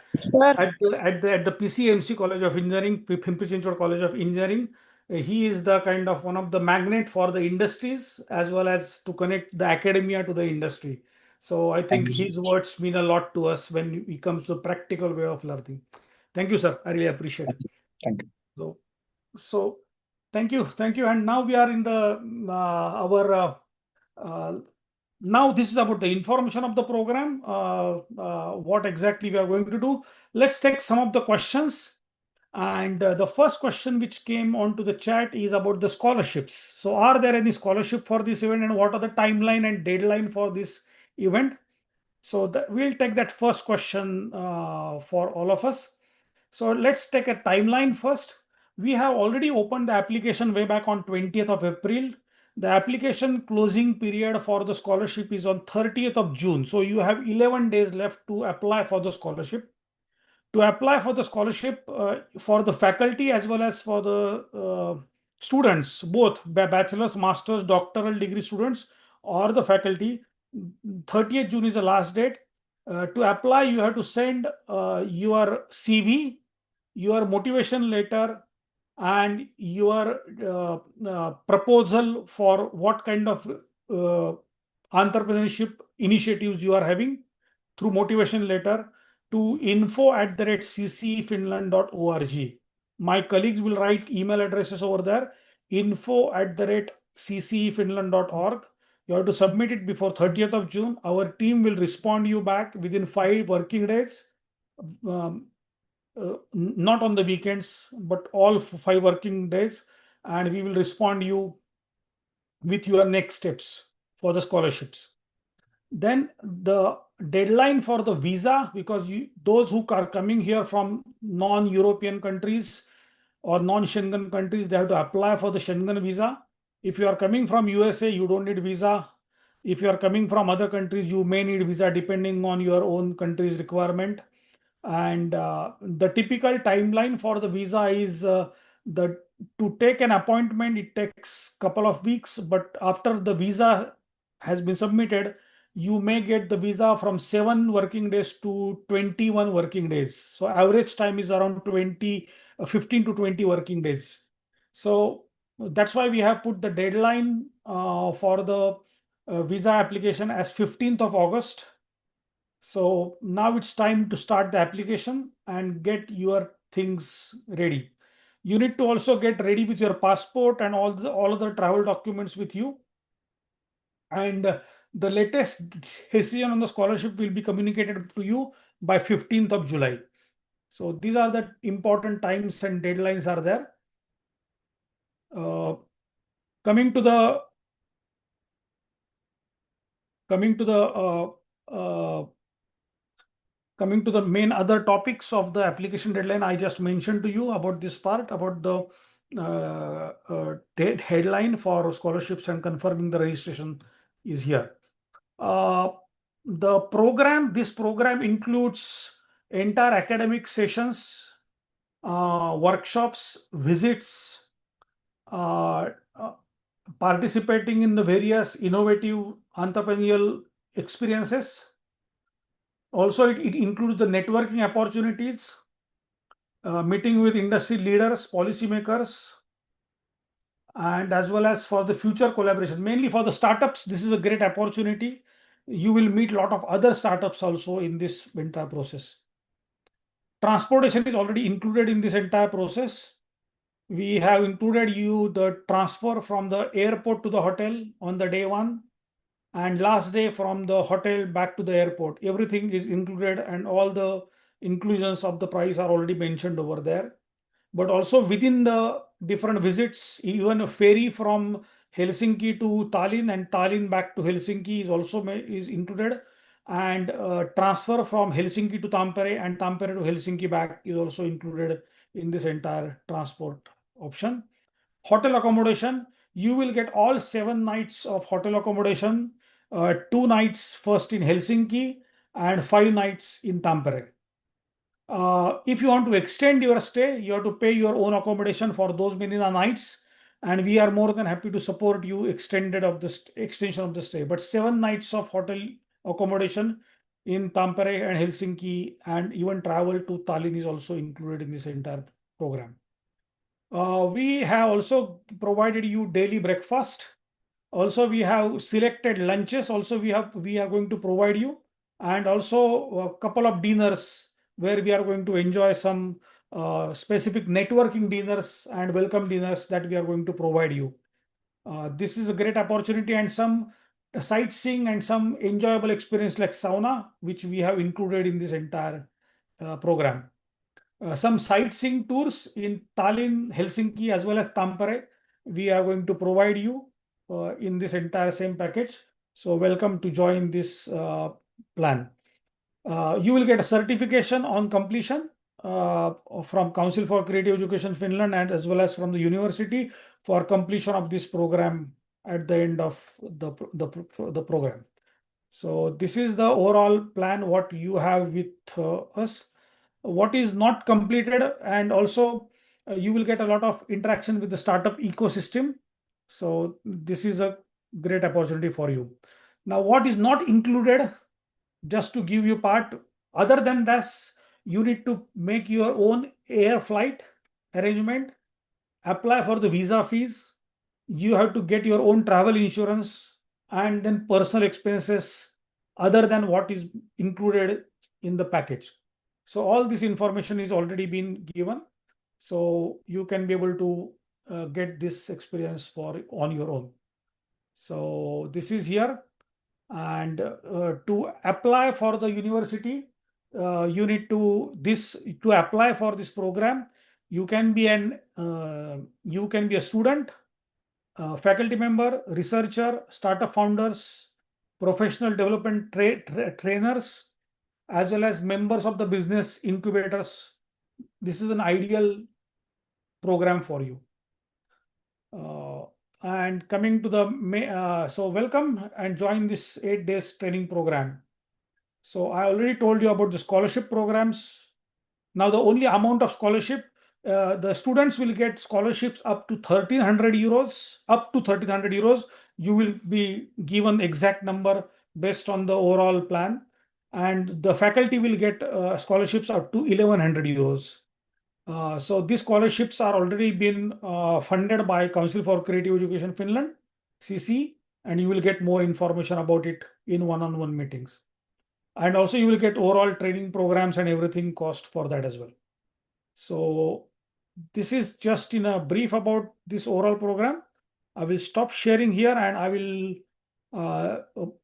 at the PCMC College of Engineering, Pimpri-Chinchwad College of Engineering, he is the kind of one of the magnet for the industries as well as to connect the academia to the industry. So I think you so his much. words mean a lot to us when it comes to practical way of learning. Thank you, sir. I really appreciate it. Thank you. So thank you, and now we are in the now this is about the information of the program, what exactly we are going to do. Let's take some of the questions. And the first question which came onto the chat is about the scholarships. So are there any scholarship for this event, and what are the timeline and deadline for this event? So we'll take that first question for all of us. So let's take a timeline first. We have already opened the application way back on 20th of April. The application closing period for the scholarship is on 30th of June. So you have 11 days left to apply for the scholarship. To apply for the scholarship for the faculty as well as for the students, both bachelor's, master's, doctoral degree students or the faculty, 30th June is the last date. To apply, you have to send your CV, your motivation letter, and your proposal for what kind of entrepreneurship initiatives you are having through motivation letter to info@ccefinland.org. My colleagues will write email addresses over there, info@ccefinland.org. You have to submit it before 30th of June. Our team will respond you back within 5 working days. Not on the weekends, but all 5 working days, and we will respond you with your next steps for the scholarships. Then the deadline for the visa, because those who are coming here from non-European countries or non-Schengen countries, they have to apply for the Schengen visa. If you are coming from USA, you don't need visa. If you are coming from other countries, you may need visa depending on your own country's requirement. And the typical timeline for the visa is to take an appointment, it takes couple of weeks, but after the visa has been submitted, you may get the visa from 7 working days to 21 working days. So average time is around 15 to 20 working days. So that's why we have put the deadline for the visa application as 15th of August. So now it's time to start the application and get your things ready. You need to also get ready with your passport and all of the travel documents with you. And the latest decision on the scholarship will be communicated to you by 15th of July. So these are the important times and deadlines are there. Coming to the main other topics of the application deadline, I just mentioned to you about this part, about the headline for scholarships and confirming the registration is here. This program includes entire academic sessions, workshops, visits, participating in the various innovative entrepreneurial experiences. Also, it includes the networking opportunities, meeting with industry leaders, policymakers, and as well as for the future collaboration. Mainly for the startups, this is a great opportunity. You will meet a lot of other startups also in this entire process. Transportation is already included in this entire process. We have included you the transfer from the airport to the hotel on the day one, and last day from the hotel back to the airport. Everything is included, and all the inclusions of the price are already mentioned over there. But also within the different visits, even a ferry from Helsinki to Tallinn and Tallinn back to Helsinki is also is included, and transfer from Helsinki to Tampere and Tampere to Helsinki back is also included in this entire transport option. Hotel accommodation, you will get all 7 nights of hotel accommodation, 2 nights first in Helsinki and 5 nights in Tampere. If you want to extend your stay, you have to pay your own accommodation for those many nights, and we are more than happy to support you extension of the stay. But 7 nights of hotel accommodation in Tampere and Helsinki, and even travel to Tallinn is also included in this entire program. We have also provided you daily breakfast. Also, we have selected lunches. Also, we are going to provide you, and also a couple of dinners where we are going to enjoy some specific networking dinners and welcome dinners that we are going to provide you. This is a great opportunity, and some sightseeing and some enjoyable experience like sauna, which we have included in this entire program. Some sightseeing tours in Tallinn, Helsinki, as well as Tampere, we are going to provide you in this entire same package. So welcome to join this plan. You will get a certification on completion from Council for Creative Education Finland, and as well as from the university for completion of this program at the end of the program. So this is the overall plan what you have with us. What is not completed, and also you will get a lot of interaction with the startup ecosystem. So this is a great opportunity for you. Now, what is not included, just to give you part, other than this, you need to make your own air flight arrangement, apply for the visa fees, you have to get your own travel insurance, and then personal expenses other than what is included in the package. So all this information is already been given, so you can be able to get this experience on your own. So this is here, and to apply for the university, you need to apply for this program. You can be a student, faculty member, researcher, startup founders, professional development trainers, as well as members of the business incubators. This is an ideal program for you. And coming to the so welcome and join this 8 days training program. So I already told you about the scholarship programs. Now the only amount of scholarship, the students will get scholarships up to 1,300 euros. Up to 1,300 euros, you will be given exact number based on the overall plan, and the faculty will get scholarships up to 1,100 euros. So these scholarships are already been funded by Council for Creative Education Finland, CC, and you will get more information about it in one-on-one meetings. And also you will get overall training programs and everything cost for that as well. So this is just in a brief about this overall program. I will stop sharing here, and I will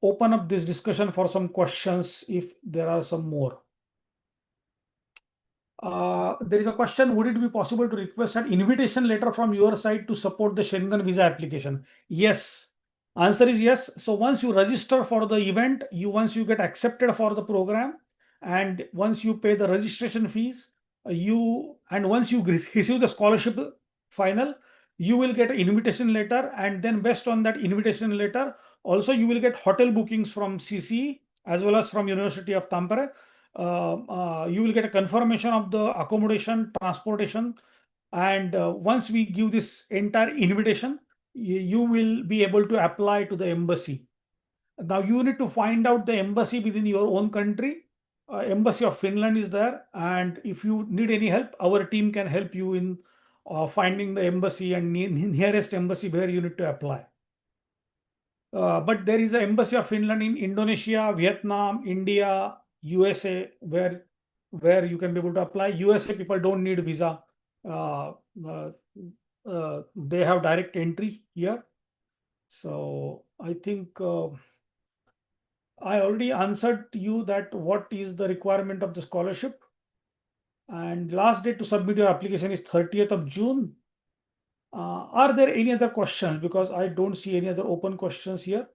open up this discussion for some questions if there are some more. There is a question, would it be possible to request an invitation letter from your side to support the Schengen visa application? Yes. Answer is yes. So once you register for the event, once you get accepted for the program, and once you pay the registration fees, once you receive the scholarship final, you will get an invitation letter, and then based on that invitation letter, also you will get hotel bookings from CC as well as from University of Tampere. You will get a confirmation of the accommodation, transportation, and once we give this entire invitation, you will be able to apply to the embassy. Now you need to find out the embassy within your own country. Embassy of Finland is there, and if you need any help, our team can help you in finding the embassy and nearest embassy where you need to apply. But there is an embassy of Finland in Indonesia, Vietnam, India, USA, where you can be able to apply. USA people don't need visa. They have direct entry here. So I think I already answered to you that what is the requirement of the scholarship. And last date to submit your application is 30th of June. Are there any other questions? Because I don't see any other open questions here.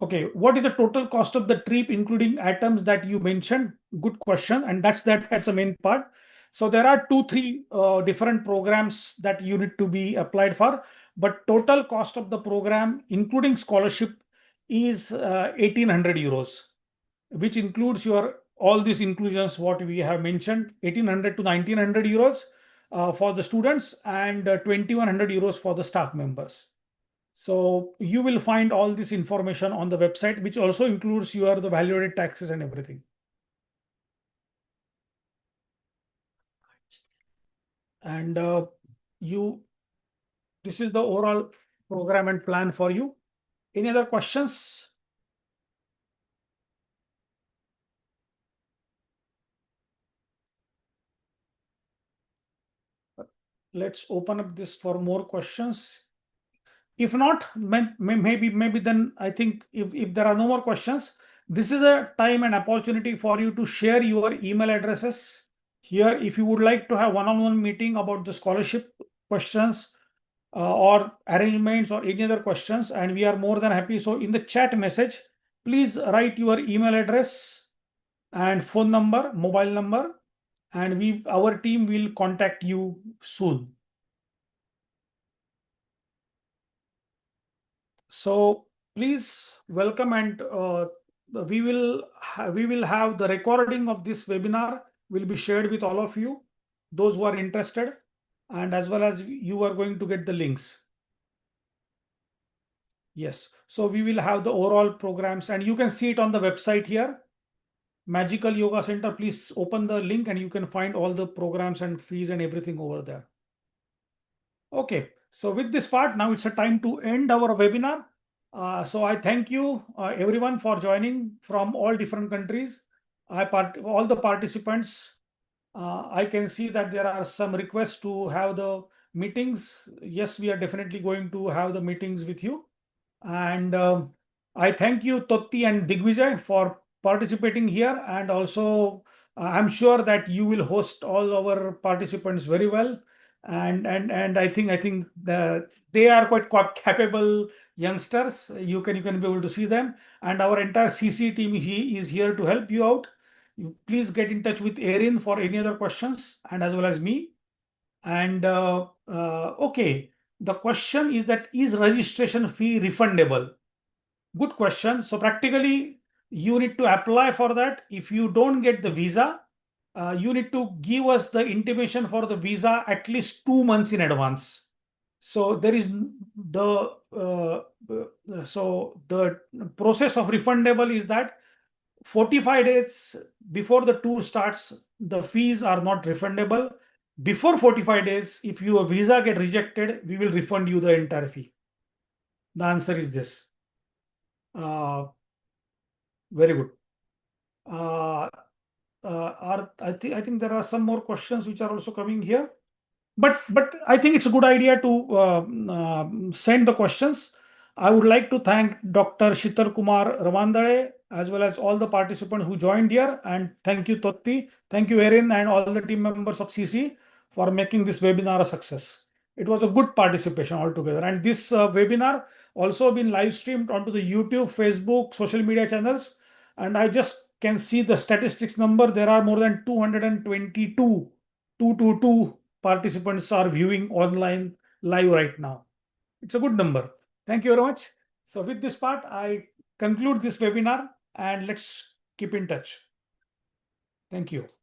Okay, what is the total cost of the trip, including items that you mentioned? Good question, and that's the main part. So there are 3 different programs that you need to be applied for, but total cost of the program, including scholarship, is 1,800 euros, which includes all these inclusions what we have mentioned, 1,800 to 1,900 euros for the students, and 2,100 euros for the staff members. So you will find all this information on the website, which also includes the value-added taxes and everything. And this is the overall program and plan for you. Any other questions? Let's open up this for more questions. If not, maybe then I think if there are no more questions, this is a time and opportunity for you to share your email addresses here. If you would like to have one-on-one meeting about the scholarship questions or arrangements or any other questions, and we are more than happy. So in the chat message, please write your email address and phone number, mobile number, and our team will contact you soon. So please welcome, and we will have the recording of this webinar will be shared with all of you, those who are interested, and as well as you are going to get the links. Yes, so we will have the overall programs, and you can see it on the website here, Magical Yoga Center. Please open the link and you can find all the programs and fees and everything over there. Okay, so with this part, now it's a time to end our webinar. So I thank you everyone for joining from all different countries. All the participants. I can see that there are some requests to have the meetings. Yes, we are definitely going to have the meetings with you. And I thank you, Totti and Digvijay, for participating here. And also, I'm sure that you will host all our participants very well. And I think they are quite capable youngsters. You can be able to see them. And our entire CC team is here to help you out. Please get in touch with Erin for any other questions, and as well as me. And okay. The question is that, is registration fee refundable? Good question. So practically, you need to apply for that. If you don't get the visa, you need to give us the intimation for the visa at least 2 months in advance. So there is so the process of refundable is that 45 days before the tour starts, the fees are not refundable. Before 45 days, if your visa get rejected, we will refund you the entire fee. The answer is this. Very good. I think there are some more questions which are also coming here, but I think it's a good idea to send the questions. I would like to thank Dr. Shital Kumar Ravandare, as well as all the participants who joined here. And thank you, Totti. Thank you, Erin, and all the team members of CC for making this webinar a success. It was a good participation altogether. And this webinar also been live streamed onto the YouTube, Facebook, social media channels. And I just can see the statistics number. There are more than 222 participants are viewing online live right now. It's a good number. Thank you very much. So with this part, I conclude this webinar and let's keep in touch. Thank you.